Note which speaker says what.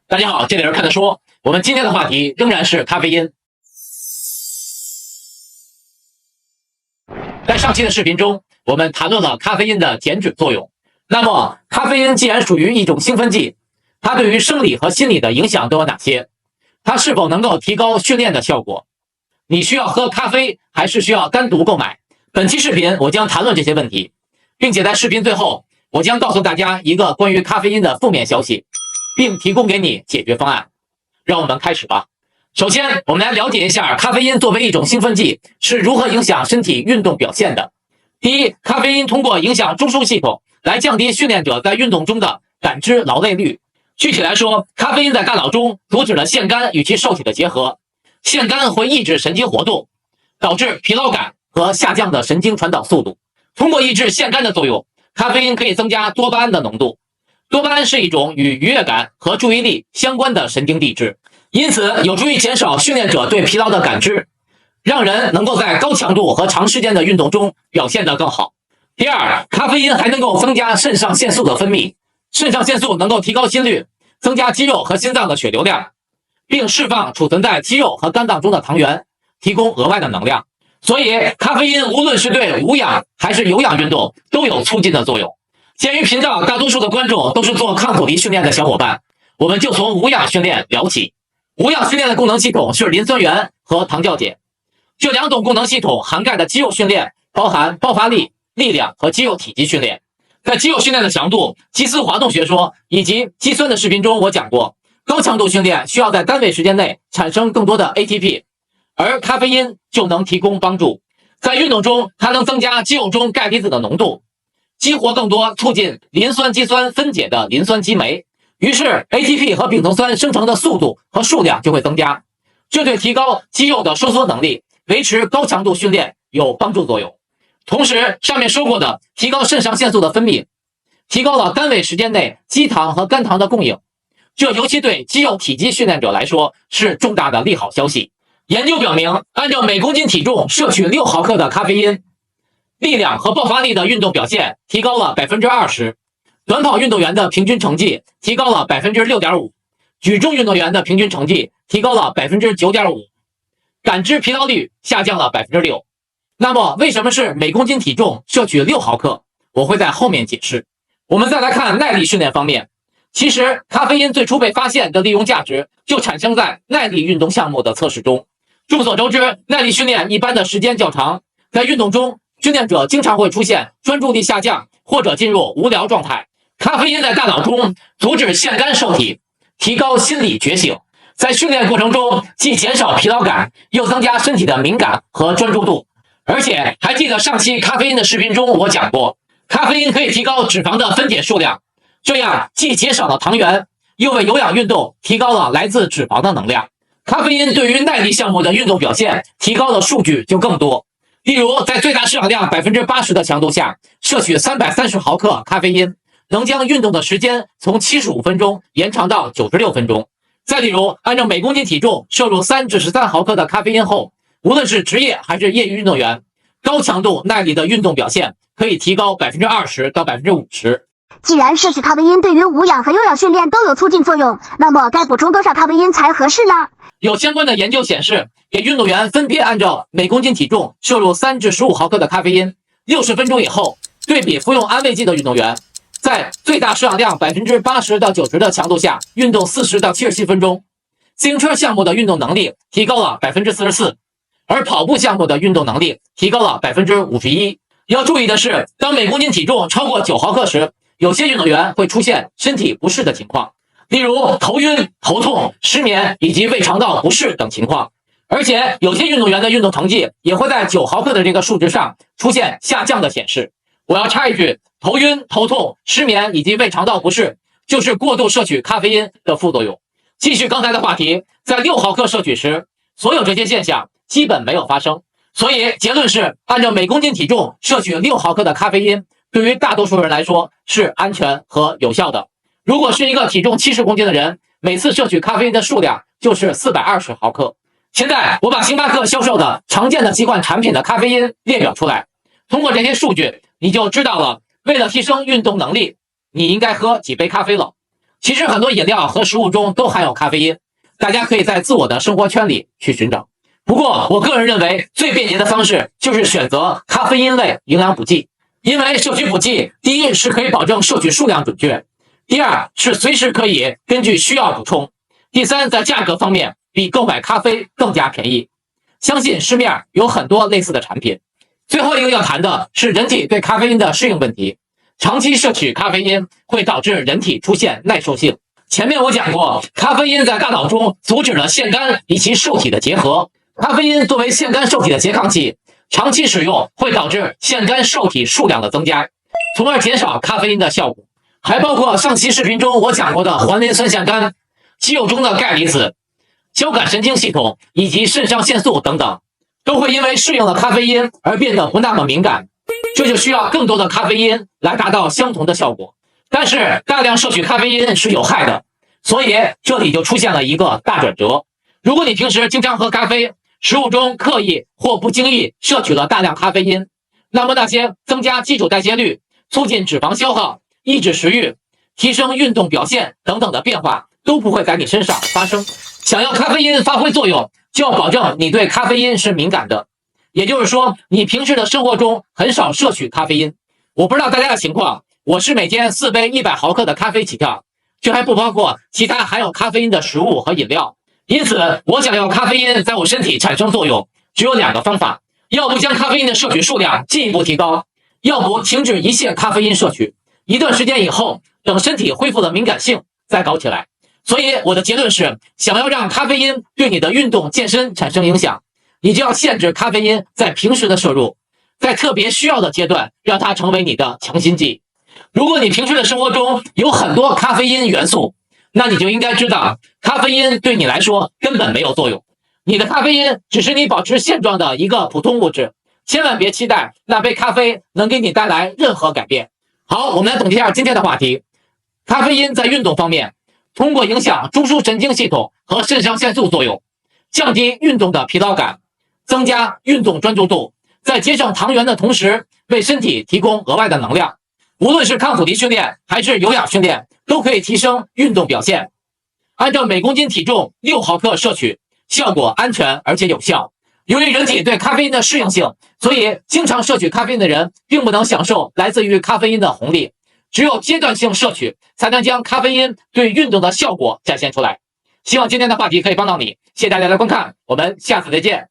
Speaker 1: 大家好，这里是看的说，我们今天的话题仍然是咖啡因。在上期的视频中，我们谈论了咖啡因的减脂作用。那么，咖啡因既然属于一种兴奋剂，它对于生理和心理的影响都有哪些？它是否能够提高训练的效果？你需要喝咖啡，还是需要单独购买？本期视频我将谈论这些问题，并且在视频最后，我将告诉大家一个关于咖啡因的负面消息，并提供给你解决方案。让我们开始吧。首先，我们来了解一下咖啡因作为一种兴奋剂是如何影响身体运动表现的。第一，咖啡因通过影响中枢系统来降低训练者在运动中的感知劳累率。具体来说，咖啡因在大脑中阻止了腺苷与其受体的结合，腺苷会抑制神经活动，导致疲劳感和下降的神经传导速度。通过抑制腺苷的作用，咖啡因可以增加多巴胺的浓度。多巴胺是一种与愉悦感和注意力相关的神经递质，因此有助于减少训练者对疲劳的感知，让人能够在高强度和长时间的运动中表现得更好。第二，咖啡因还能够增加肾上腺素的分泌。肾上腺素能够提高心率，增加肌肉和心脏的血流量，并释放储存在肌肉和肝脏中的糖原，提供额外的能量。所以，咖啡因无论是对无氧还是有氧运动都有促进的作用。鉴于频道大多数的观众都是做抗阻力训练的小伙伴，我们就从无氧训练聊起。无氧训练的功能系统是磷酸源和糖酵解，这两种功能系统涵盖的肌肉训练包含爆发力、力量和肌肉体积训练。在肌肉训练的强度、肌丝滑动学说以及肌酸的视频中，我讲过，高强度训练需要在单位时间内产生更多的 ATP， 而咖啡因就能提供帮助。在运动中，它能增加肌肉中钙离子的浓度，激活更多促进磷酸肌酸分解的磷酸激酶，于是 ATP 和丙酮酸生成的速度和数量就会增加，这对提高肌肉的收缩能力、维持高强度训练有帮助作用。同时，上面说过的提高肾上腺素的分泌，提高了单位时间内肌糖和肝糖的供应，这尤其对肌肉体积训练者来说是重大的利好消息。研究表明，按照每公斤体重摄取6毫克的咖啡因，力量和爆发力的运动表现提高了 20%， 短跑运动员的平均成绩提高了 6.5%， 举重运动员的平均成绩提高了 9.5%， 感知疲劳率下降了 6%。那么为什么是每公斤体重摄取6毫克？我会在后面解释。我们再来看耐力训练方面，其实咖啡因最初被发现的利用价值就产生在耐力运动项目的测试中。众所周知，耐力训练一般的时间较长，在运动中，训练者经常会出现专注力下降或者进入无聊状态。咖啡因在大脑中阻止腺苷受体，提高心理觉醒，在训练过程中既减少疲劳感，又增加身体的敏感和专注度。而且还记得上期咖啡因的视频中我讲过，咖啡因可以提高脂肪的分解数量，这样既减少了糖原，又为有氧运动提高了来自脂肪的能量。咖啡因对于耐力项目的运动表现提高的数据就更多。例如，在最大摄氧量 80% 的强度下，摄取330毫克咖啡因，能将运动的时间从75分钟延长到96分钟。再例如，按照每公斤体重摄入3至13毫克的咖啡因后，无论是职业还是业余运动员，高强度耐力的运动表现可以提高 20% 到 50%。
Speaker 2: 既然摄取咖啡因对于无氧和有氧训练都有促进作用，那么该补充多少咖啡因才合适呢？
Speaker 1: 有相关的研究显示，给运动员分别按照每公斤体重摄入3至15毫克的咖啡因，60分钟以后，对比服用安慰剂的运动员，在最大摄氧量 80% 到90% 的强度下运动40到77分钟，自行车项目的运动能力提高了 44%， 而跑步项目的运动能力提高了 51%。 要注意的是，当每公斤体重超过9毫克时，有些运动员会出现身体不适的情况，例如头晕、头痛、失眠以及胃肠道不适等情况。而且有些运动员的运动成绩也会在9毫克的这个数值上出现下降的显示。我要插一句，头晕、头痛、失眠以及胃肠道不适就是过度摄取咖啡因的副作用。继续刚才的话题，在6毫克摄取时，所有这些现象基本没有发生。所以结论是，按照每公斤体重摄取6毫克的咖啡因，对于大多数人来说是安全和有效的。如果是一个体重70公斤的人，每次摄取咖啡因的数量就是420毫克。现在我把星巴克销售的常见的几款产品的咖啡因列表出来，通过这些数据，你就知道了，为了提升运动能力，你应该喝几杯咖啡了。其实很多饮料和食物中都含有咖啡因，大家可以在自我的生活圈里去寻找。不过，我个人认为最便捷的方式就是选择咖啡因类营养补剂，因为摄取补剂，第一是可以保证摄取数量准确，第二是随时可以根据需要补充，第三在价格方面比购买咖啡更加便宜。相信市面有很多类似的产品。最后一个要谈的是人体对咖啡因的适应问题。长期摄取咖啡因会导致人体出现耐受性。前面我讲过，咖啡因在大脑中阻止了腺苷以及受体的结合。咖啡因作为腺苷受体的拮抗剂，长期使用会导致腺苷受体数量的增加，从而减少咖啡因的效果。还包括上期视频中我讲过的环磷酸腺苷、肌肉中的钙离子、交感神经系统以及肾上腺素等等，都会因为适应了咖啡因而变得不那么敏感。这就需要更多的咖啡因来达到相同的效果。但是大量摄取咖啡因是有害的，所以这里就出现了一个大转折。如果你平时经常喝咖啡，食物中刻意或不经意摄取了大量咖啡因，那么那些增加基础代谢率、促进脂肪消耗、抑制食欲、提升运动表现等等的变化都不会在你身上发生。想要咖啡因发挥作用，就要保证你对咖啡因是敏感的。也就是说，你平时的生活中很少摄取咖啡因。我不知道大家的情况，我是每天4杯100毫克的咖啡起跳，这还不包括其他含有咖啡因的食物和饮料。因此，我想要咖啡因在我身体产生作用，只有2个方法：要不将咖啡因的摄取数量进一步提高，要不停止一切咖啡因摄取。一段时间以后，等身体恢复了敏感性，再搞起来。所以我的结论是，想要让咖啡因对你的运动健身产生影响，你就要限制咖啡因在平时的摄入，在特别需要的阶段让它成为你的强心剂。如果你平时的生活中有很多咖啡因元素，那你就应该知道咖啡因对你来说根本没有作用。你的咖啡因只是你保持现状的一个普通物质，千万别期待那杯咖啡能给你带来任何改变。好，我们来总结一下今天的话题。咖啡因在运动方面，通过影响中枢神经系统和肾上腺素作用，降低运动的疲劳感，增加运动专注度，在节省糖原的同时，为身体提供额外的能量。无论是抗阻力训练还是有氧训练，都可以提升运动表现。按照每公斤体重6毫克摄取，效果安全而且有效。由于人体对咖啡因的适应性，所以经常摄取咖啡因的人并不能享受来自于咖啡因的红利，只有阶段性摄取才能将咖啡因对运动的效果展现出来。希望今天的话题可以帮到你，谢谢大家的观看，我们下次再见。